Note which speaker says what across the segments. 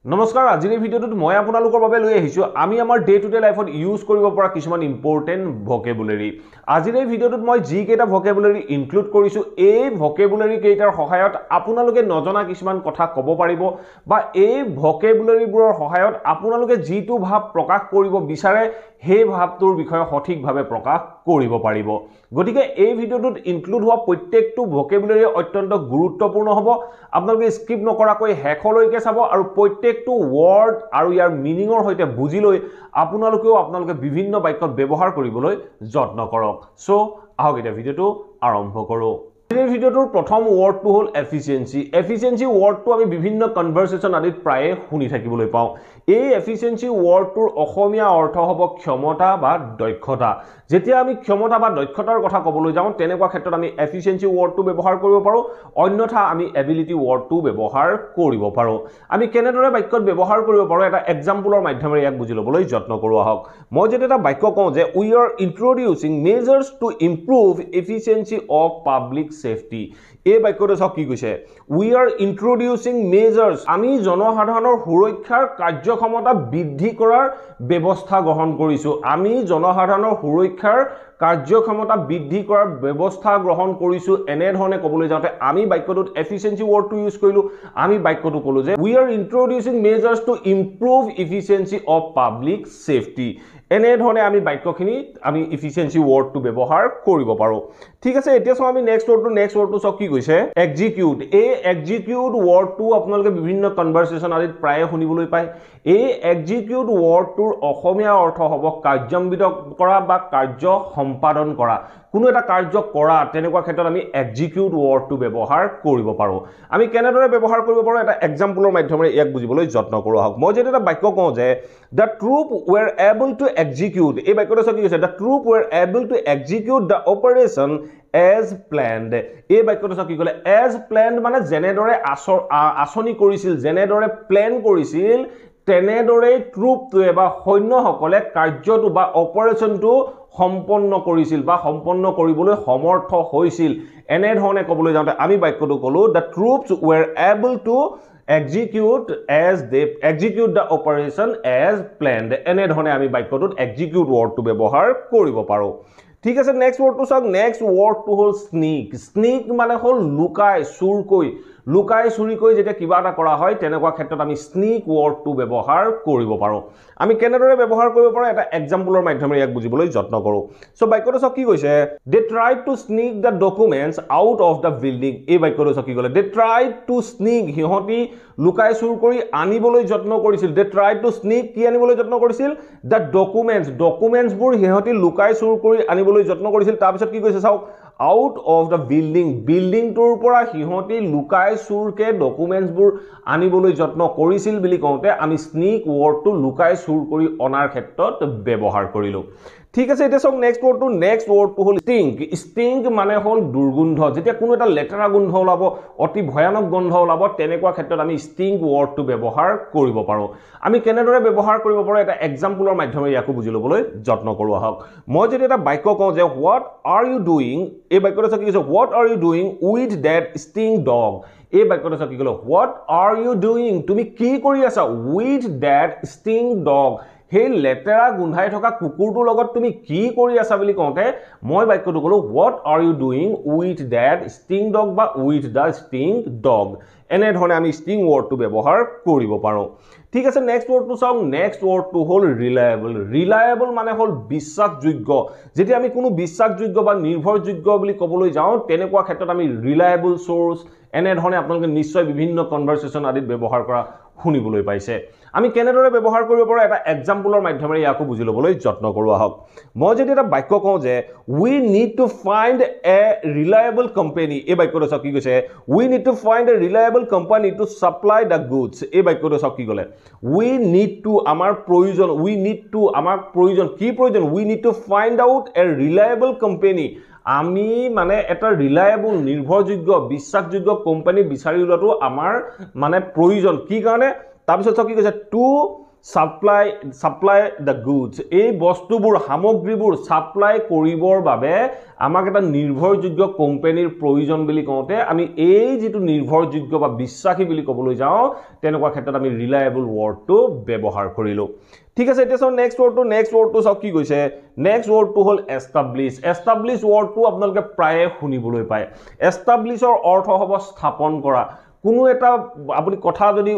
Speaker 1: নমস্কাৰ আজিৰ এই ভিডিঅ'টোত মই আপোনালোকৰ বাবে লৈ আহিছো আমি আমাৰ ডে টু ডে লাইফত ইউজ কৰিব পৰা কিছুমান ইম্পৰ্টেন্ট ভকেবুলাৰি আজিৰ এই ভিডিঅ'টোত মই যি কেইটা ভকেবুলাৰি ইনক্লুড কৰিছো এই ভকেবুলাৰি কেইটাৰ সহায়ত আপোনালোকে নজনা কিছুমান কথা ক'ব পাৰিব বা এই ভকেবুলাৰিবোৰৰ সহায়ত আপোনালোকে যিটো ভাৱ প্ৰকাশ কৰিব বিচাৰে সেই ভাৱটোৰ বিষয়ে সঠিকভাৱে প্ৰকাশ কৰিব পাৰিব গতিকে এই ভিডিঅ'টোত ইনক্লুড হোৱা প্ৰত্যেকটো ভকেবুলাৰি অত্যন্ত গুৰুত্বপূৰ্ণ হ'ব আপোনালোকে স্কিপ নকৰাকৈ হেকলৈকে চাব আৰু প্ৰত্যেকটো ওয়াৰ্ড আৰু ইয়াৰ মিনিংৰ সৈতে বুজি লৈ আপোনালোকে বিভিন্ন বাক্যত ব্যৱহাৰ কৰিবলৈ যত্ন কৰক সো আহক এটা ভিডিঅ'টো আৰম্ভ কৰো এই ভিডিঅ'টোৰ প্ৰথম ওয়াৰ্ডটো হ'ল এফিচিয়েন্সি এফিচিয়েন্সি ওয়াৰ্ডটো আমি বিভিন্ন কনভাৰসেচন আদিত প্ৰায় শুনি থাকিবলৈ পাওঁ এই এফিচিয়েন্সি ওয়াৰ্ডটোৰ অসমীয়া অৰ্থ হ'ব ক্ষমতা বা দক্ষতা যেতিয়া আমি ক্ষমতা বা দক্ষতাৰ কথা ক'বলৈ যাওঁ তেনেকুৱা ক্ষেত্ৰত আমি এফিচিয়েন্সি ওয়াৰ্ডটো ব্যৱহাৰ কৰিব পাৰো অন্যথা আমি এবিলিটি ওয়াৰ্ডটো ব্যৱহাৰ কৰিব পাৰো আমি কেনেদৰে বাক্যত ব্যৱহাৰ কৰিব পাৰো এটা এক্সাম্পলৰ মাধ্যমেৰে ইয়াক বুজি ল'বলৈ যত্ন কৰো আহক মই যদি এটা বাক্য কওঁ যে we are introducing measures to improve efficiency of public safety এই বাক্যটো সব কি কৈছে উই আৰ ইন্ট্ৰোডিউসিং মেজাৰ্স আমি জনসাধাৰণৰ সুৰক্ষাৰ কাৰ্যক্ষমতা বৃদ্ধি কৰাৰ ব্যৱস্থা গ্ৰহণ কৰিছো আমি জনসাধাৰণৰ সুৰক্ষাৰ কাৰ্যক্ষমতা বৃদ্ধি কৰাৰ ব্যৱস্থা গ্ৰহণ কৰিছো এনে ধৰণে ক'বলৈ যাওঁতে আমি বাক্যটোত এফিচিয়েন্সি ওয়াৰ্ডটো ইউজ কৰিলো আমি বাক্যটো ক'লো যে we are introducing measures to improve efficiency of public safety এনে ধৰণে আমি বাক্যখিনি আমি এফিচিয়েন্সি ওয়াৰ্ডটো ব্যৱহাৰ কৰিব পাৰো ঠিক আছে এতিয়া সো আমি নেক্সট ওয়াৰ্ডটো সব কি কৈছে এক্সিকিউট এই এক্সিকিউট ওয়াৰ্ডটো আপোনালোকে বিভিন্ন কনভাৰসেচন আদিত প্ৰায় শুনিবলৈ পায় এই এক্সিকিউট ওয়াৰ্ডটোৰ অসমীয়া অৰ্থ হ'ব কাৰ্যান্বিত কৰা বা কাৰ্য সম্পাদন কৰা কোনো এটা কাৰ্য কৰা তেনেকুৱা ক্ষেত্ৰত আমি এক্সিকিউট ওয়াৰ্ডটো ব্যৱহাৰ কৰিব পাৰো আমি কেনেদৰে ব্যৱহাৰ কৰিব পাৰো এটা এক্সাম্পলৰ মাধ্যমেৰে ইয়াক বুজিবলৈ যত্ন কৰো আহক মই যদি এটা বাক্য কওঁ যে the troop were able to execute এই বাক্যটো কি কৈছে the troop were able to execute the operation as planned এই বাক্যটো কি ক'লে as planned মানে জেনেদৰে আচনি কৰিছিল জেনেদৰে প্ল্যান কৰিছিল তেনেদৰে ট্ৰুপটোৱে বা সৈন্যসকলে কাৰ্যটো বা অপাৰেচনটো সম্পন্ন কৰিছিল বা সম্পন্ন কৰিবলৈ সমৰ্থ হৈছিল এনে ধৰণে ক'বলৈ যাওঁতে আমি বাক্যটো ক'লো the troops were able to execute the operation as planned এনে ধৰণে আমি বাক্যটোত execute ওয়াৰ্ডটো ব্যৱহাৰ কৰিব পাৰো ঠিক আছে নেক্সট ওয়াৰ্ডটো চাওক নেক্সট ওয়াৰ্ডটো হ'ল স্নিক মানে হ'ল লুকাই চুৰিকৈ যেতিয়া কিবা এটা কৰা হয় তেনেকুৱা ক্ষেত্ৰত আমি স্নিক ওয়াৰ্ডটো ব্যৱহাৰ কৰিব পাৰো আমি কেনেদৰে ব্যৱহাৰ কৰিব পাৰো এটা এক্সাম্পলৰ মাধ্যমেৰে ইয়াক বুজিবলৈ যত্ন কৰো সো বাক্যটো সব কি কৈছে they tried to sneak the documents out of the building এই বাক্যটো সব কি ক'লে they tried to sneak হিহতি লুকাই চুৰ কৰি আনিবলৈ যত্ন কৰিছিল they tried to sneak কি আনিবলৈ যত্ন কৰিছিল the documents বোৰ হিহতি লুকাই চুৰ কৰি আনিবলৈ যত্ন কৰিছিল তাৰ পিছত কি কৈছে চাওক out of the building তোৰ পৰা হিহতি লুকাই চুৰকে ডকুমেন্টস বোৰ আনিবলৈ যত্ন কৰিছিল বুলি কওঁতে আমি স্নিক ওয়াৰ্ডটো লুকাই চুৰ কৰি অনাৰ ক্ষেত্ৰত ব্যৱহাৰ কৰিলো ঠিক আছে এটা সব নেক্সট ওয়াৰ্ডটো হ'ল স্টিংক মানে হ'ল দুৰ্গন্ধ যেতিয়া কোনো এটা লেতেৰা গোন্ধ ওলাব অতি ভয়ানক গোন্ধ ওলাব তেনেকুৱা ক্ষেত্ৰত আমি স্টিংক ওয়াৰ্ডটো ব্যৱহাৰ কৰিব পাৰো আমি কেনেদৰে ব্যৱহাৰ কৰিব পাৰো এটা এক্সাম্পলৰ মাধ্যমেৰে ইয়াকো বুজি ল'বলৈ যত্ন কৰো আহক মই যদি এটা বাক্য কওঁ যে what are you doing এই বাক্যটো কি কৈছে what are you doing with that sting dog এই বাক্যটো কি ক'লো what are you doing তুমি কি কৰি আছা with that sting dog হে লেতেৰা গুন্ধাই থকা কুকুৰটোৰ লগত তুমি কি কৰি আছা বুলি কওঁতে মই বাক্যটো ক'লো what are you doing with that sting dog বা with the sting dog এনে ধৰণে আমি স্টিং ওয়াৰ্ডটো ব্যৱহাৰ কৰিব পাৰো ঠিক আছে নেক্সট ওয়াৰ্ডটো চাওক নেক্সট ওয়াৰ্ডটো হ'ল ৰিলায়েবল মানে হ'ল বিশ্বাসযোগ্য যেতিয়া আমি কোনো বিশ্বাসযোগ্য বা নিৰ্ভৰযোগ্য বুলি ক'বলৈ যাওঁ তেনেকুৱা ক্ষেত্ৰত আমি ৰিলায়েবল সোৰ্স এনে ধৰণে আপোনালোকে নিশ্চয় বিভিন্ন কনভাৰসেচন আদিত ব্যৱহাৰ কৰা শুনিবলৈ পাইছে আমি কেনেদৰে ব্যৱহাৰ কৰিব পাৰো এটা এক্সাম্পলৰ মাধ্যমেৰে ইয়াকো বুজি ল'বলৈ যত্ন কৰো আহক মই যদি এটা বাক্য কওঁ যে we need to find a reliable company এই বাক্যটো সব কি কৈছে we need to find a reliable company to supply the goods এই বাক্যটো সব কি ক'লে we need to আমাৰ প্ৰয়োজন we need to find out a reliable company আমি মানে এটা ৰিলায়েবল নিৰ্ভৰযোগ্য বিশ্বাসযোগ্য কোম্পানী বিচাৰি উলিওৱাটো আমাৰ মানে প্ৰয়োজন কি কাৰণে তাৰ পিছত কি কৈছে সাপ্লাই দ্য গুডস এই বস্তুবোৰ সামগ্ৰীবোৰ সাপ্লাই কৰিবৰ বাবে আমাক এটা নিৰ্ভৰযোগ্য কোম্পানীৰ প্ৰয়োজন বুলি কওঁতে আমি এই যেটো নিৰ্ভৰযোগ্য বা বিশ্বাসী বুলি ক'বলৈ যাওঁ তেনেকুৱা ক্ষেত্ৰত আমি ৰিলায়েবল ওয়াৰ্ডটো ব্যৱহাৰ কৰিলো ঠিক আছে এতিয়া সব নেক্সট ওয়াৰ্ডটো সব কি কৈছে নেক্সট ওয়াৰ্ডটো হল এস্টাব্লিশ ওয়াৰ্ডটো আপোনালোকে প্ৰায়ে শুনিবলৈ পায় এস্টাব্লিশৰ অৰ্থ হ'ব স্থাপন কৰা কোনো এটা আপুনি কথা যদি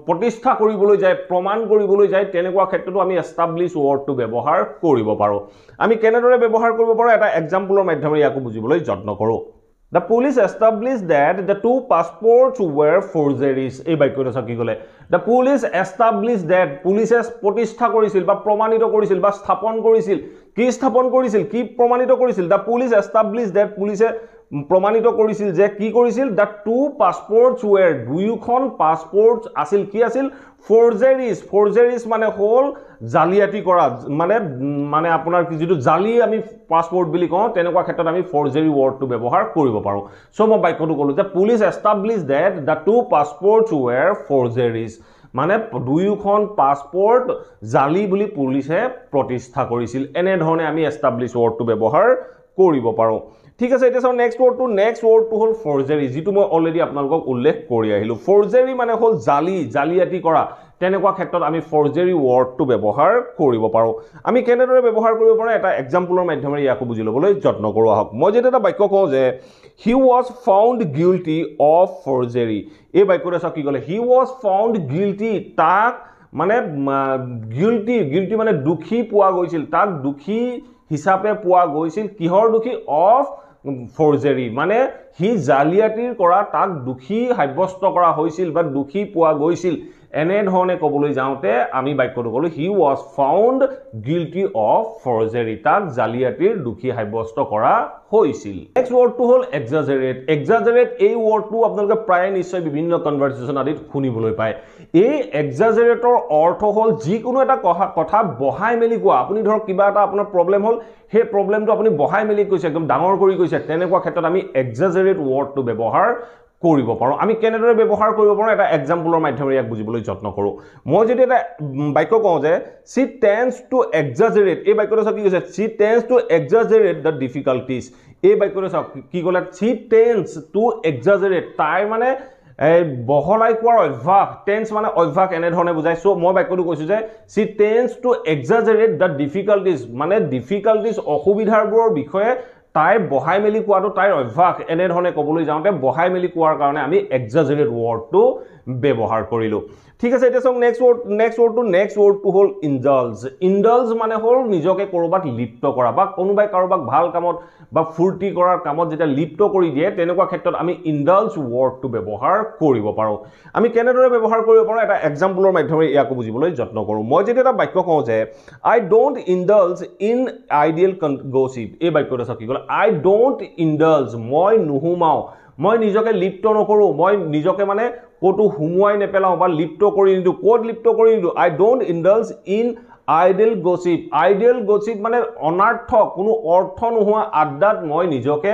Speaker 1: প্ৰতিষ্ঠা কৰিবলৈ যায় প্ৰমাণ কৰিবলৈ যায় তেনেকুৱা ক্ষেত্ৰতো আমি এস্টাব্লিশ ওয়াৰ্ডটো ব্যৱহাৰ কৰিব পাৰো আমি কেনেদৰে ব্যৱহাৰ কৰিব পাৰো এটা এক্সাম্পলৰ মাধ্যমেৰে ইয়াকো বুজিবলৈ যত্ন কৰো The police established that the two passports were forgeries. এই বাক্যটো কি ক'লে The police established that police প্ৰতিষ্ঠা কৰিছিল বা প্ৰমাণিত কৰিছিল বা স্থাপন কৰিছিল কি স্থাপন কৰিছিল কি প্ৰমাণিত কৰিছিল The police established that police প্ৰমাণিত কৰিছিল যে কি কৰিছিল The two passports were দুয়োখন পাসপোৰ্ট আছিল কি আছিল forgeries মানে হল জালিয়াতি কৰা মানে আপোনাৰ কি যেটো জালি আমি পাসপোৰ্ট বুলি কওঁ তেনেকুৱা ক্ষেত্ৰত আমি forgery ওয়াৰ্ডটো ব্যৱহাৰ কৰিব পাৰো সো মই বাক্যটো ক'লো যে police established that the two passports were forgeries মানে দুয়োখন পাসপোৰ্ট জালি বুলি পুলিচে প্ৰতিষ্ঠা কৰিছিল এনে ধৰণে আমি এস্টাব্লিশ ওয়াৰ্ডটো ব্যৱহাৰ কৰিব পাৰো ঠিক আছে এটা নেক্সট ওয়াৰ্ডটো হল forgery যেটো মই অলৰেডি আপোনালোকক উল্লেখ কৰি আহিলো forgery মানে হল জালিয়াতি কৰা তেনেকুৱা ক্ষেত্ৰত আমি forgery ওয়াৰ্ডটো ব্যৱহাৰ কৰিব পাৰো আমি কেনেদৰে ব্যৱহাৰ কৰিব পাৰো এটা এক্সাম্পলৰ মাধ্যমেৰে ইয়াকো বুজি লবলৈ যত্ন কৰো আহক মই যেটা এটা বাক্য কওঁ যে he was found guilty of forgery এই বাক্যটো কি ক'লে he was found guilty তাক মানে guilty মানে দুখী পোৱা গৈছিল তাক দুখী হিচাপে পোৱা গৈছিল কিহৰ দুখী of forgery মানে হি জালিয়াতিৰ কৰা তাক দুখী সাব্যস্ত কৰা হৈছিল বা দুখী পোৱা গৈছিল এনে ধৰণে ক'বলৈ যাওঁতে আমি বাক্যটো ক'লো he was found guilty of forgery তাক জালিয়াতিৰ দুখী সাব্যস্ত কৰা হৈছিল নেক্সট ওয়াৰ্ডটো হল exaggerate এই ওয়াৰ্ডটো আপোনালোকে প্ৰায় নিশ্চয় বিভিন্ন কনভাৰসেচন আদিত শুনিবলৈ পায় এই exaggerateৰ অৰ্থ হল যিকোনো এটা কথা বহাই মেলি কোৱা আপুনি ধৰক কিবা এটা আপোনাৰ প্ৰবলেম হল হে প্ৰবলেমটো আপুনি বহাই মেলি কৈছে একদম ডাঙৰ কৰি কৈছে তেনেকুৱা ক্ষেত্ৰত আমি exaggerate ওয়াৰ্ডটো ব্যৱহাৰ কৰিব পাৰো আমি কেনেদৰে ব্যৱহাৰ কৰিব পাৰো এটা এক্সাম্পলৰ মাধ্যমেৰে ইয়াক বুজিবলৈ যত্ন কৰো মই যদি এটা বাক্য কওঁ যে she tends to exaggerate এই বাক্যটো কি কৈছে she tends to exaggerate the difficulties এই বাক্যটো কি ক'লে she tends to exaggerate তাই মানে বহলাই কোৱাৰ অভ্যাস টেন্স মানে অভ্যাস এনে ধৰণে বুজাই সো মই বাক্যটো কৈছো যে she tends to exaggerate the difficulties মানে difficulties অসুবিধাবোৰৰ বিষয়ে তাই বহাই মেলি কোৱাটো তাইৰ অভ্যাস এনে ধৰণে ক'বলৈ যাওঁতে বহাই মেলি কোৱাৰ কাৰণে আমি exaggerate ওয়াৰ্ডটো ব্যৱহাৰ কৰিলো ঠিক আছে এটা নেক্সট ওয়াৰ্ডটো হল indulge মানে হল নিজকে কৰবাত লিপ্ত কৰা বা কোনোবাই কাৰোবাক ভাল কামত বা ফুৰ্তি কৰাৰ কামত যেটা লিপ্ত কৰি দিয়ে তেনেকুৱা ক্ষেত্ৰত আমি indulge ওয়াৰ্ডটো ব্যৱহাৰ কৰিব পাৰো আমি কেনেদৰে ব্যৱহাৰ কৰিব পাৰো এটা এক্সাম্পলৰ মাধ্যমেৰে ইয়াকো বুজিবলৈ যত্ন কৰো মই যদি এটা বাক্য কওঁ যে I don't indulge in ideal gossip এই বাক্যটো কি ক'লে I don't indulge মই নুহুমাও মই নিজকে লিপ্ত নকৰো মই নিজকে মানে কোটো হুমুৱাই নেপেলাও বা লিপ্ত কৰি নিদু কোড লিপ্ত কৰি নিদু I don't indulge in ideal gossip মানে অনাৰ্থক কোনো অৰ্থ নোহোৱা আড্ডাত মই নিজকে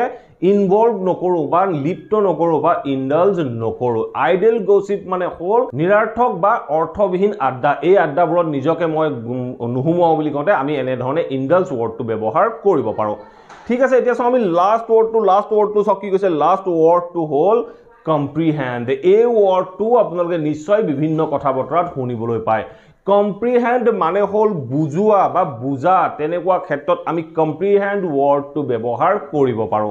Speaker 1: ইনভলভ নকৰো বা লিপ্ত নকৰো বা ইনডালজ নকৰো ideal gossip মানে হল নিৰাৰ্থক বা অৰ্থবিহীন আড্ডা এই আড্ডাবোৰত নিজকে মই নুহুমাও বুলি কওঁতে আমি এনে ধৰণে ইনডালজ ওয়াৰ্ডটো ব্যৱহাৰ কৰিব পাৰো ঠিক আছে এতিয়া আমি লাষ্ট ওয়াৰ্ডটো সব কি কৈছে লাষ্ট ওয়াৰ্ডটো হল comprehend এই ওয়াৰ্ডটো আপোনালোকে নিশ্চয় বিভিন্ন কথা বতৰাত শুনিবলৈ পায় comprehend মানে হল বুজোৱা বা বুজা তেনেকুৱা ক্ষেত্ৰত আমি comprehend ওয়াৰ্ডটো ব্যৱহাৰ কৰিব পাৰো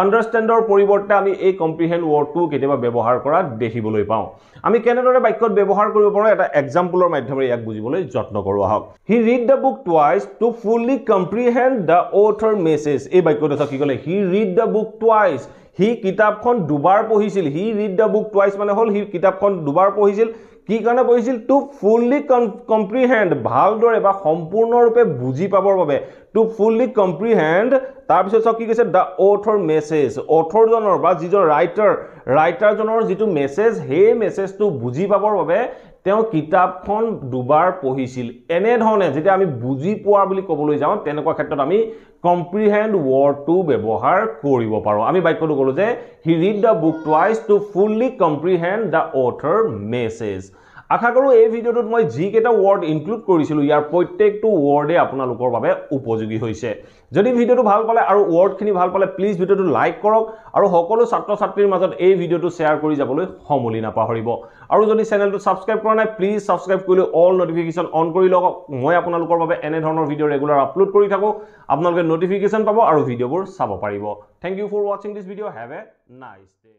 Speaker 1: understandৰ পৰিৱৰ্তে আমি এই comprehend ওয়াৰ্ডটো কেতিয়াবা ব্যৱহাৰ কৰা দেখিবলৈ পাওঁ আমি কেনেদৰে বাক্যত ব্যৱহাৰ কৰিব পাৰো এটা এক্সাম্পলৰ মাধ্যমেৰে ইয়াক বুজিবলৈ যত্ন কৰো আহক he read the book twice to fully comprehend the author message এই বাক্যটো কি ক'লে he read the book twice হি কিতাপখন দুবাৰ পঢ়িছিল হি read the book twice মানে হল হি কিতাপখন দুবাৰ পঢ়িছিল কি কাৰণে পঢ়িছিল টু ফুললি কম্প্ৰিহেন্ড ভালদৰে বা সম্পূৰ্ণৰূপে বুজি পাবৰ বাবে টু ফুললি কম্প্ৰিহেন্ড তাৰ পিছত কি কৈছে দা অথৰ মেছেজ অথৰজনৰ বা যিজন ৰাইটাৰজনৰ যিটো মেছেজ হে মেছেজটো বুজি পাবৰ বাবে তেওঁ কিতাপখন দুবাৰ পঢ়িছিল এনে ধৰণে যেতিয়া আমি বুজি পোৱা বুলি ক'বলৈ যাওঁ তেনেকুৱা ক্ষেত্ৰত আমি comprehend ওয়াৰ্ডটো ব্যৱহাৰ কৰিব পাৰো আমি বাক্যটো ক'লো যে he read the book twice to fully comprehend the author message আশা কৰোঁ এই ভিডিঅ'টোত মই যিকেইটা ৱৰ্ড ইনক্লুড কৰিছিলোঁ ইয়াৰ প্ৰত্যেকটো ৱৰ্ডে আপোনালোকৰ বাবে উপযোগী হৈছে যদি ভিডিঅ'টো ভাল পালে আৰু ৱৰ্ডখিনি ভাল পালে প্লিজ ভিডিঅ'টো লাইক কৰক আৰু সকলো ছাত্ৰ ছাত্ৰীৰ মাজত এই ভিডিঅ'টো শ্বেয়াৰ কৰি যাবলৈ সমূলি নাপাহৰিব আৰু যদি চেনেলটো ছাবস্ক্ৰাইব কৰা নাই প্লিজ ছাবস্ক্ৰাইব কৰি অল নটিফিকেশ্যন অন কৰি লওক মই আপোনালোকৰ বাবে এনে ধৰণৰ ভিডিঅ' ৰেগুলাৰ আপলোড কৰি থাকোঁ আপোনালোকে নটিফিকেশ্যন পাব আৰু ভিডিঅ'বোৰ চাব পাৰিব থ্যাংক ইউ ফৰ ৱাচিং this video' have a nice day